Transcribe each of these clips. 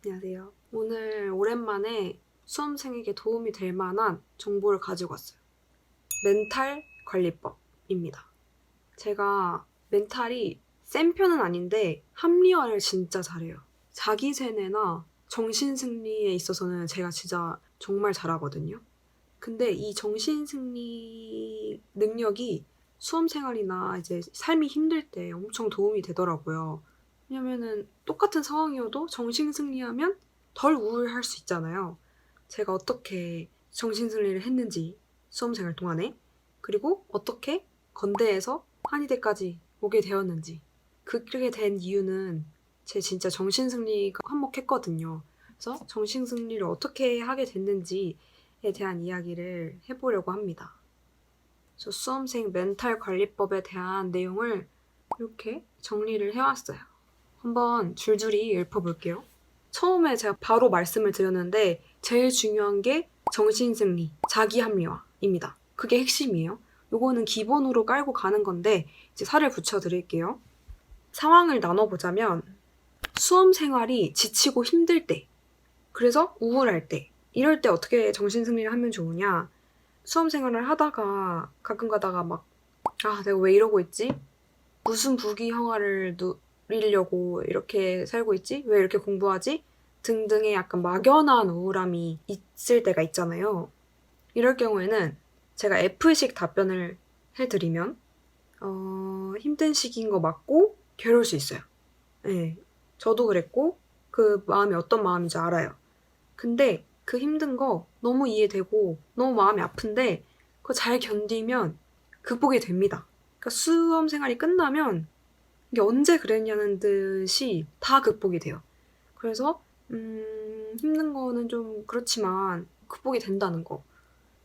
안녕하세요. 오늘 오랜만에 수험생에게 도움이 될 만한 정보를 가지고 왔어요. 멘탈 관리법입니다. 제가 멘탈이 센 편은 아닌데 합리화를 진짜 잘해요. 자기 세뇌나 정신승리에 있어서는 제가 진짜 정말 잘하거든요. 근데 이 정신승리 능력이 수험생활이나 이제 삶이 힘들 때 엄청 도움이 되더라고요. 왜냐면은 똑같은 상황이어도 정신승리하면 덜 우울할 수 있잖아요. 제가 어떻게 정신승리를 했는지 수험생활 동안에, 그리고 어떻게 건대에서 한의대까지 오게 되었는지, 그렇게 된 이유는 제 진짜 정신승리가 한몫했거든요. 그래서 정신승리를 어떻게 하게 됐는지에 대한 이야기를 해보려고 합니다. 저 수험생 멘탈 관리법에 대한 내용을 이렇게 정리를 해왔어요. 한번 줄줄이 읊어볼게요. 처음에 제가 바로 말씀을 드렸는데 제일 중요한 게 정신승리, 자기합리화입니다. 그게 핵심이에요. 요거는 기본으로 깔고 가는 건데 이제 살을 붙여드릴게요. 상황을 나눠보자면 수험 생활이 지치고 힘들 때, 그래서 우울할 때, 이럴 때 어떻게 정신승리를 하면 좋으냐. 수험 생활을 하다가 가끔 가다가 막 내가 왜 이러고 있지? 무슨 부귀영화를 누리려고 이렇게 살고 있지? 왜 이렇게 공부하지? 등등의 약간 막연한 우울함이 있을 때가 있잖아요. 이럴 경우에는 제가 F식 답변을 해드리면 힘든 시기인 거 맞고 괴로울 수 있어요. 네, 저도 그랬고 그 마음이 어떤 마음인지 알아요. 근데 그 힘든 거 너무 이해되고 너무 마음이 아픈데 그거 잘 견디면 극복이 됩니다. 그러니까 수험 생활이 끝나면 이게 언제 그랬냐는 듯이 다 극복이 돼요. 그래서 힘든 거는 좀 그렇지만 극복이 된다는 거.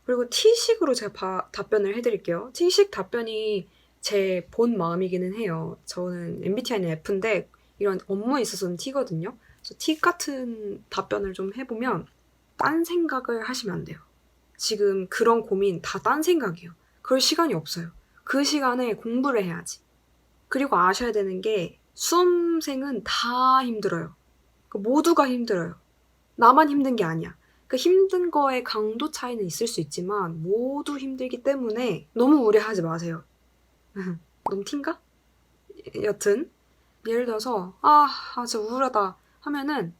그리고 T식으로 제가 답변을 해드릴게요. T식 답변이 제 본 마음이기는 해요. 저는 MBTI는 F인데 이런 업무에 있어서는 T거든요. 그래서 T 같은 답변을 좀 해보면 딴 생각을 하시면 안 돼요. 지금 그런 고민 다 딴 생각이에요. 그럴 시간이 없어요. 그 시간에 공부를 해야지. 그리고 아셔야 되는 게 수험생은 다 힘들어요. 모두가 힘들어요. 나만 힘든 게 아니야. 그 힘든 거의 강도 차이는 있을 수 있지만 모두 힘들기 때문에 너무 우려하지 마세요. 너무 티인가? 여튼 예를 들어서 진짜 우울하다 하면은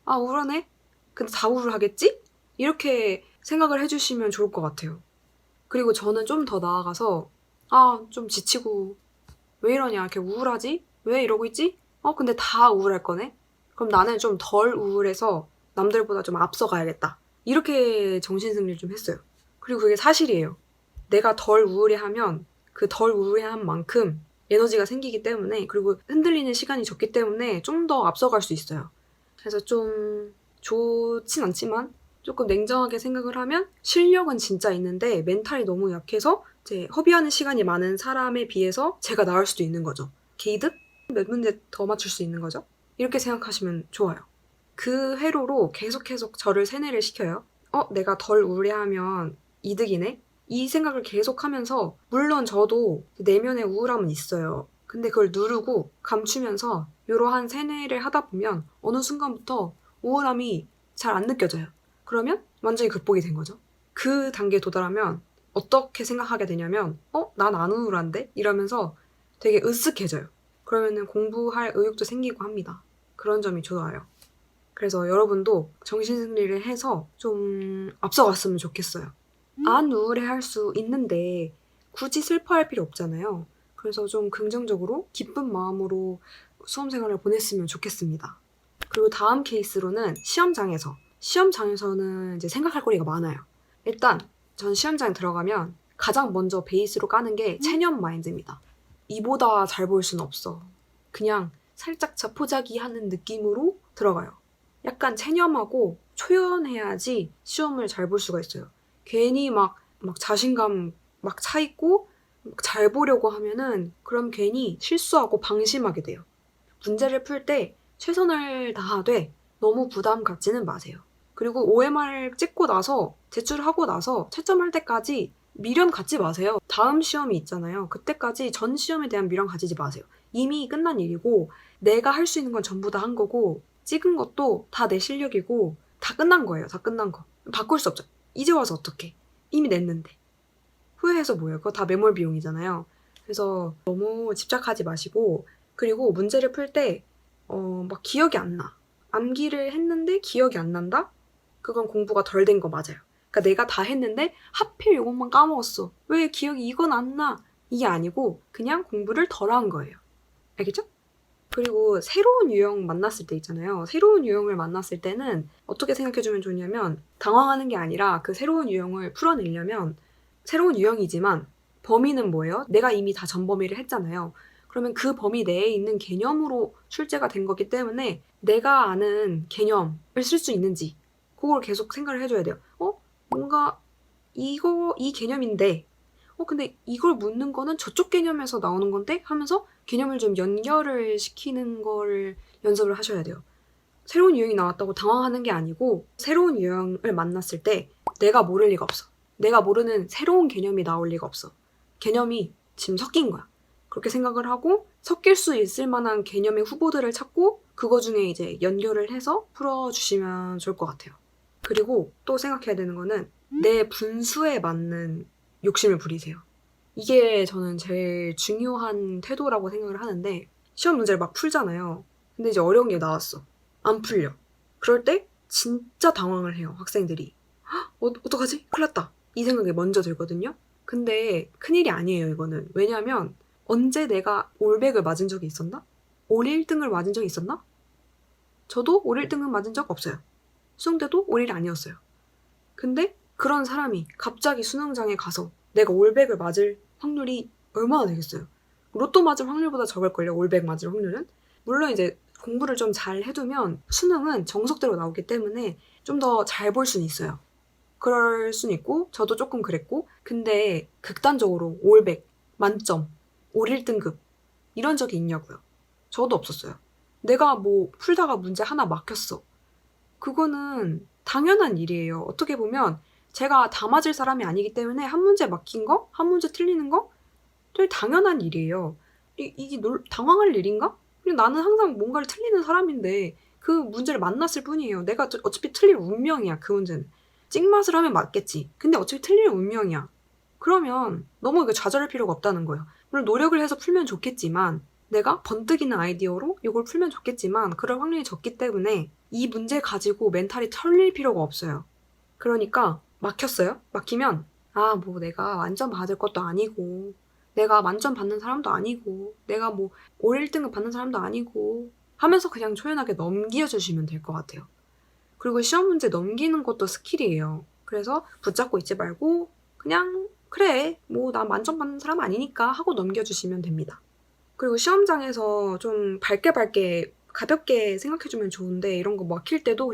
우울하네? 근데 다 우울하겠지? 이렇게 생각을 해주시면 좋을 것 같아요. 그리고 저는 좀 더 나아가서 좀 지치고 왜 이러냐, 이렇게 우울하지? 왜 이러고 있지? 근데 다 우울할 거네? 그럼 나는 좀 덜 우울해서 남들보다 좀 앞서가야겠다. 이렇게 정신승리를 좀 했어요. 그리고 그게 사실이에요. 내가 덜 우울해하면 그 덜 우울해한 만큼 에너지가 생기기 때문에, 그리고 흔들리는 시간이 적기 때문에 좀 더 앞서갈 수 있어요. 그래서 좀 좋진 않지만 조금 냉정하게 생각을 하면 실력은 진짜 있는데 멘탈이 너무 약해서 이제 허비하는 시간이 많은 사람에 비해서 제가 나을 수도 있는 거죠. 게이득? 몇 문제 더 맞출 수 있는 거죠. 이렇게 생각하시면 좋아요. 그 회로로 계속 저를 세뇌를 시켜요. 내가 덜 우울해하면 이득이네? 이 생각을 계속하면서, 물론 저도 내면의 우울함은 있어요. 근데 그걸 누르고 감추면서 이러한 세뇌를 하다 보면 어느 순간부터 우울함이 잘 안 느껴져요. 그러면 완전히 극복이 된 거죠. 그 단계에 도달하면 어떻게 생각하게 되냐면 난 안 우울한데? 이러면서 되게 으쓱해져요. 그러면은 공부할 의욕도 생기고 합니다. 그런 점이 좋아요. 그래서 여러분도 정신승리를 해서 좀 앞서갔으면 좋겠어요. 안 우울해할 수 있는데 굳이 슬퍼할 필요 없잖아요. 그래서 좀 긍정적으로 기쁜 마음으로 수험생활을 보냈으면 좋겠습니다. 그리고 다음 케이스로는 시험장에서는 이제 생각할 거리가 많아요. 일단 전 시험장에 들어가면 가장 먼저 베이스로 까는 게 체념 마인드입니다. 이보다 잘 볼 순 없어. 그냥 살짝 자포자기 하는 느낌으로 들어가요. 약간 체념하고 초연해야지 시험을 잘 볼 수가 있어요. 괜히 막 자신감 막 차 있고 잘 보려고 하면은 그럼 괜히 실수하고 방심하게 돼요. 문제를 풀 때 최선을 다하되 너무 부담 갖지는 마세요. 그리고 OMR 찍고 나서 제출하고 나서 채점할 때까지 미련 갖지 마세요. 다음 시험이 있잖아요. 그때까지 전 시험에 대한 미련 가지지 마세요. 이미 끝난 일이고 내가 할 수 있는 건 전부 다 한 거고 찍은 것도 다 내 실력이고 다 끝난 거예요. 다 끝난 거. 바꿀 수 없죠. 이제 와서 어떡해. 이미 냈는데. 후회해서 뭐예요? 그거 다 매몰 비용이잖아요. 그래서 너무 집착하지 마시고 그리고 문제를 풀 때 막 기억이 안 나. 암기를 했는데 기억이 안 난다? 그건 공부가 덜 된 거 맞아요. 그러니까 내가 다 했는데 하필 이것만 까먹었어. 왜 기억이 이건 안 나? 이게 아니고 그냥 공부를 덜 한 거예요. 알겠죠? 그리고 새로운 유형 만났을 때 있잖아요. 새로운 유형을 만났을 때는 어떻게 생각해주면 좋냐면 당황하는 게 아니라 그 새로운 유형을 풀어내려면 새로운 유형이지만 범위는 뭐예요? 내가 이미 다 전범위를 했잖아요. 그러면 그 범위 내에 있는 개념으로 출제가 된 거기 때문에 내가 아는 개념을 쓸 수 있는지 그걸 계속 생각을 해줘야 돼요. 뭔가 이 개념인데 근데 이걸 묻는 거는 저쪽 개념에서 나오는 건데? 하면서 개념을 좀 연결을 시키는 거를 연습을 하셔야 돼요. 새로운 유형이 나왔다고 당황하는 게 아니고 새로운 유형을 만났을 때 내가 모를 리가 없어. 내가 모르는 새로운 개념이 나올 리가 없어. 개념이 지금 섞인 거야. 그렇게 생각을 하고 섞일 수 있을 만한 개념의 후보들을 찾고 그거 중에 이제 연결을 해서 풀어주시면 좋을 것 같아요. 그리고 또 생각해야 되는 거는 내 분수에 맞는 욕심을 부리세요. 이게 저는 제일 중요한 태도라고 생각을 하는데 시험 문제를 막 풀잖아요. 근데 이제 어려운 게 나왔어. 안 풀려. 그럴 때 진짜 당황을 해요, 학생들이. 어떡하지? 큰일 났다. 이 생각이 먼저 들거든요. 근데 큰일이 아니에요, 이거는. 왜냐면 언제 내가 올백을 맞은 적이 있었나? 올 1등을 맞은 적이 있었나? 저도 올 1등은 맞은 적 없어요. 수능 때도 올 1이 아니었어요. 근데 그런 사람이 갑자기 수능장에 가서 내가 올백을 맞을 확률이 얼마나 되겠어요? 로또 맞을 확률보다 적을걸요, 올백 맞을 확률은? 물론 이제 공부를 좀 잘 해두면 수능은 정석대로 나오기 때문에 좀 더 잘 볼 수는 있어요. 그럴 수는 있고 저도 조금 그랬고 근데 극단적으로 올백, 만점, 올 1등급 이런 적이 있냐고요? 저도 없었어요. 내가 뭐 풀다가 문제 하나 막혔어. 그거는 당연한 일이에요. 어떻게 보면 제가 다 맞을 사람이 아니기 때문에 한 문제 막힌 거, 한 문제 틀리는 거 되게 당연한 일이에요. 이게 당황할 일인가? 그냥 나는 항상 뭔가를 틀리는 사람인데 그 문제를 만났을 뿐이에요. 내가 어차피 틀릴 운명이야, 그 문제는. 찍맛을 하면 맞겠지. 근데 어차피 틀릴 운명이야. 그러면 너무 이거 좌절할 필요가 없다는 거예요. 물론 노력을 해서 풀면 좋겠지만 내가 번뜩이는 아이디어로 이걸 풀면 좋겠지만 그럴 확률이 적기 때문에 이 문제 가지고 멘탈이 털릴 필요가 없어요. 그러니까 막혔어요? 막히면 뭐 내가 만점 받을 것도 아니고 내가 만점 받는 사람도 아니고 내가 뭐 올 1등급 받는 사람도 아니고 하면서 그냥 초연하게 넘겨주시면 될 것 같아요. 그리고 시험 문제 넘기는 것도 스킬이에요. 그래서 붙잡고 있지 말고 그냥 그래 뭐 나 만점 받는 사람 아니니까 하고 넘겨주시면 됩니다. 그리고 시험장에서 좀 밝게 가볍게 생각해주면 좋은데 이런 거 막힐 때도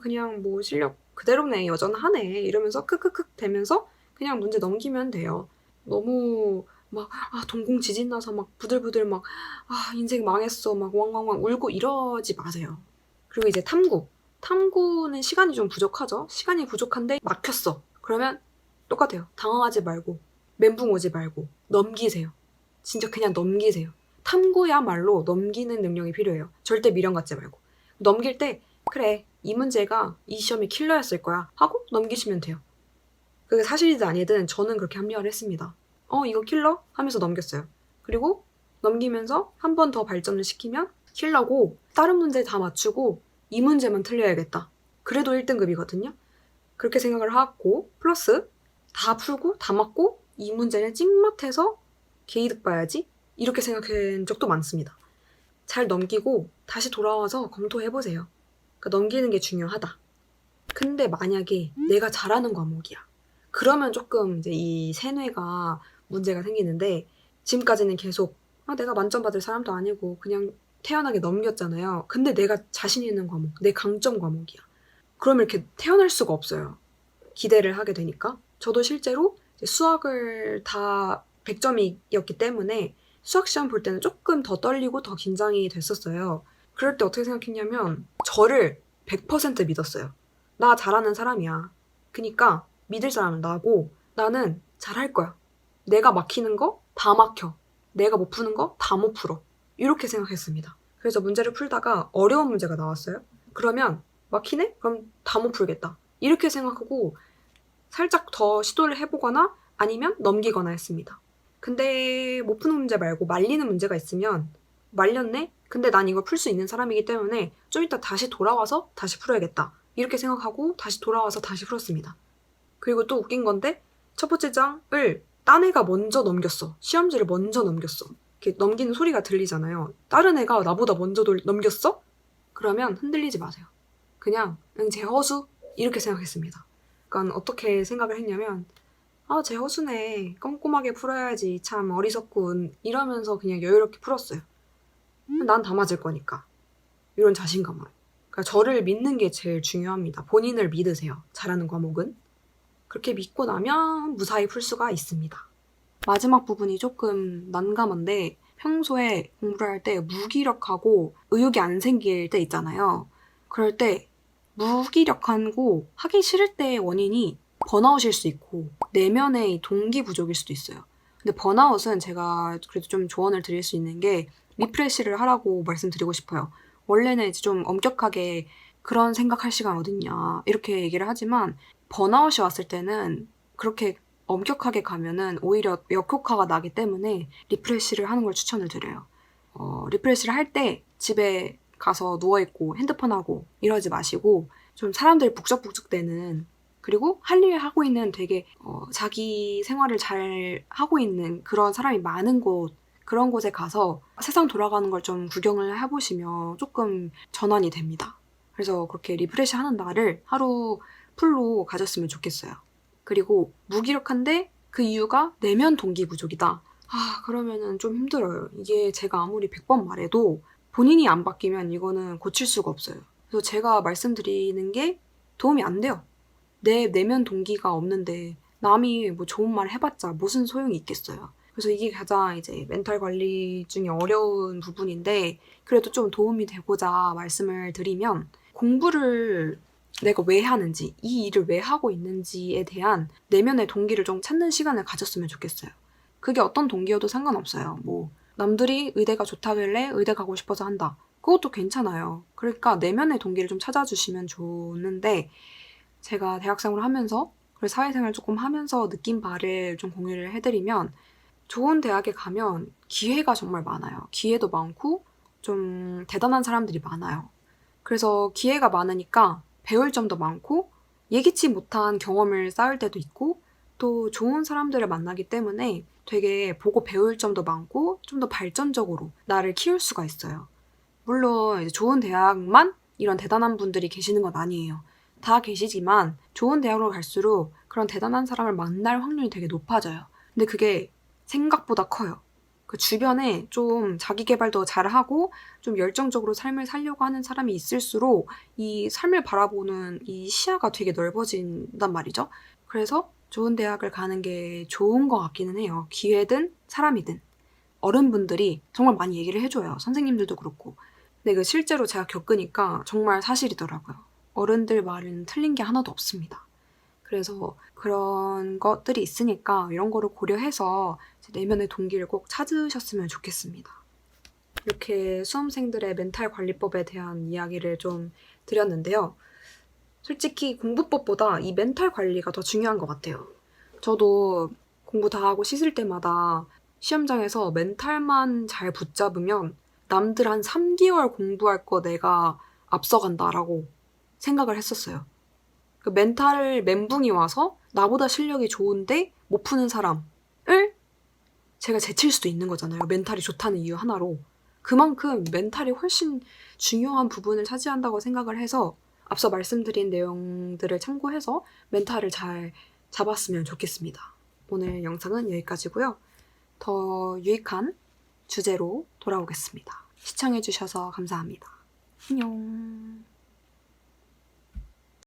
그냥 뭐 실력 그대로네 여전하네 이러면서 크크크 대면서 그냥 문제 넘기면 돼요. 너무 막 동공 지진 나서 막 부들부들 막 인생 망했어 막 왕왕왕 울고 이러지 마세요. 그리고 이제 탐구는 시간이 좀 부족하죠. 시간이 부족한데 막혔어. 그러면 똑같아요. 당황하지 말고 멘붕 오지 말고 넘기세요. 진짜 그냥 넘기세요. 탐구야말로 넘기는 능력이 필요해요. 절대 미련 갖지 말고. 넘길 때 그래 이 문제가 이 시험의 킬러였을 거야 하고 넘기시면 돼요. 그게 사실이든 아니든 저는 그렇게 합리화를 했습니다. 이거 킬러? 하면서 넘겼어요. 그리고 넘기면서 한 번 더 발전을 시키면 킬러고 다른 문제 다 맞추고 이 문제만 틀려야겠다. 그래도 1등급이거든요. 그렇게 생각을 하고 플러스 다 풀고 다 맞고 이 문제는 찍맛해서 개이득 봐야지 이렇게 생각한 적도 많습니다. 잘 넘기고 다시 돌아와서 검토해보세요. 그러니까 넘기는 게 중요하다. 근데 만약에 내가 잘하는 과목이야. 그러면 조금 이제 이 세뇌가 문제가 생기는데 지금까지는 계속 내가 만점 받을 사람도 아니고 그냥 태연하게 넘겼잖아요. 근데 내가 자신 있는 과목, 내 강점 과목이야. 그러면 이렇게 태어날 수가 없어요. 기대를 하게 되니까. 저도 실제로 수학을 다 100점이었기 때문에 수학 시험 볼 때는 조금 더 떨리고 더 긴장이 됐었어요. 그럴 때 어떻게 생각했냐면 저를 100% 믿었어요. 나 잘하는 사람이야. 그니까 믿을 사람은 나고 나는 잘할 거야. 내가 막히는 거 다 막혀. 내가 못 푸는 거 다 못 풀어. 이렇게 생각했습니다. 그래서 문제를 풀다가 어려운 문제가 나왔어요. 그러면 막히네? 그럼 다 못 풀겠다. 이렇게 생각하고 살짝 더 시도를 해보거나 아니면 넘기거나 했습니다. 근데 못 푸는 문제 말고 말리는 문제가 있으면 말렸네? 근데 난 이걸 풀 수 있는 사람이기 때문에 좀 이따 다시 돌아와서 다시 풀어야겠다. 이렇게 생각하고 다시 돌아와서 다시 풀었습니다. 그리고 또 웃긴 건데 첫 번째 장을 딴 애가 먼저 넘겼어. 시험지를 먼저 넘겼어. 이렇게 넘기는 소리가 들리잖아요. 다른 애가 나보다 먼저 넘겼어? 그러면 흔들리지 마세요. 그냥 제 허수? 이렇게 생각했습니다. 그러니까 어떻게 생각을 했냐면 제 허수네. 꼼꼼하게 풀어야지. 참 어리석군. 이러면서 그냥 여유롭게 풀었어요. 난 다 맞을 거니까. 이런 자신감으로. 그러니까 저를 믿는 게 제일 중요합니다. 본인을 믿으세요. 잘하는 과목은. 그렇게 믿고 나면 무사히 풀 수가 있습니다. 마지막 부분이 조금 난감한데 평소에 공부를 할 때 무기력하고 의욕이 안 생길 때 있잖아요. 그럴 때 무기력하고 하기 싫을 때의 원인이 번아웃일 수 있고 내면의 동기 부족일 수도 있어요. 근데 번아웃은 제가 그래도 좀 조언을 드릴 수 있는 게 리프레시를 하라고 말씀드리고 싶어요. 원래는 이제 좀 엄격하게 그런 생각할 시간 어딨냐 이렇게 얘기를 하지만 번아웃이 왔을 때는 그렇게 엄격하게 가면은 오히려 역효과가 나기 때문에 리프레시를 하는 걸 추천을 드려요. 리프레시를 할 때 집에 가서 누워있고 핸드폰 하고 이러지 마시고 좀 사람들이 북적북적대는 그리고 할 일 하고 있는 되게 자기 생활을 잘 하고 있는 그런 사람이 많은 곳 그런 곳에 가서 세상 돌아가는 걸 좀 구경을 해보시면 조금 전환이 됩니다. 그래서 그렇게 리프레시 하는 날을 하루 풀로 가졌으면 좋겠어요. 그리고 무기력한데 그 이유가 내면 동기 부족이다. 그러면은 좀 힘들어요. 이게 제가 아무리 100번 말해도 본인이 안 바뀌면 이거는 고칠 수가 없어요. 그래서 제가 말씀드리는 게 도움이 안 돼요. 내 내면 동기가 없는데 남이 뭐 좋은 말 해봤자 무슨 소용이 있겠어요. 그래서 이게 가장 이제 멘탈 관리 중에 어려운 부분인데 그래도 좀 도움이 되고자 말씀을 드리면 공부를 내가 왜 하는지, 이 일을 왜 하고 있는지에 대한 내면의 동기를 좀 찾는 시간을 가졌으면 좋겠어요. 그게 어떤 동기여도 상관없어요. 뭐 남들이 의대가 좋다길래 의대 가고 싶어서 한다. 그것도 괜찮아요. 그러니까 내면의 동기를 좀 찾아주시면 좋는데 제가 대학생활을 하면서 그리고 사회생활 조금 하면서 느낀 바를 좀 공유를 해드리면 좋은 대학에 가면 기회가 정말 많아요. 기회도 많고 좀 대단한 사람들이 많아요. 그래서 기회가 많으니까 배울 점도 많고 예기치 못한 경험을 쌓을 때도 있고 또 좋은 사람들을 만나기 때문에 되게 보고 배울 점도 많고 좀 더 발전적으로 나를 키울 수가 있어요. 물론 이제 좋은 대학만 이런 대단한 분들이 계시는 건 아니에요. 다 계시지만 좋은 대학으로 갈수록 그런 대단한 사람을 만날 확률이 되게 높아져요. 근데 그게 생각보다 커요. 그 주변에 좀 자기 개발도 잘하고 좀 열정적으로 삶을 살려고 하는 사람이 있을수록 이 삶을 바라보는 이 시야가 되게 넓어진단 말이죠. 그래서 좋은 대학을 가는 게 좋은 것 같기는 해요. 기회든 사람이든. 어른분들이 정말 많이 얘기를 해줘요. 선생님들도 그렇고. 근데 그 실제로 제가 겪으니까 정말 사실이더라고요. 어른들 말은 틀린 게 하나도 없습니다. 그래서 그런 것들이 있으니까 이런 거를 고려해서 내면의 동기를 꼭 찾으셨으면 좋겠습니다. 이렇게 수험생들의 멘탈 관리법에 대한 이야기를 좀 드렸는데요. 솔직히 공부법보다 이 멘탈 관리가 더 중요한 것 같아요. 저도 공부 다 하고 씻을 때마다 시험장에서 멘탈만 잘 붙잡으면 남들 한 3개월 공부할 거 내가 앞서간다라고 생각을 했었어요. 그 멘탈 멘붕이 와서 나보다 실력이 좋은데 못 푸는 사람을 제가 제칠 수도 있는 거잖아요. 멘탈이 좋다는 이유 하나로. 그만큼 멘탈이 훨씬 중요한 부분을 차지한다고 생각을 해서 앞서 말씀드린 내용들을 참고해서 멘탈을 잘 잡았으면 좋겠습니다. 오늘 영상은 여기까지고요. 더 유익한 주제로 돌아오겠습니다. 시청해주셔서 감사합니다. 안녕.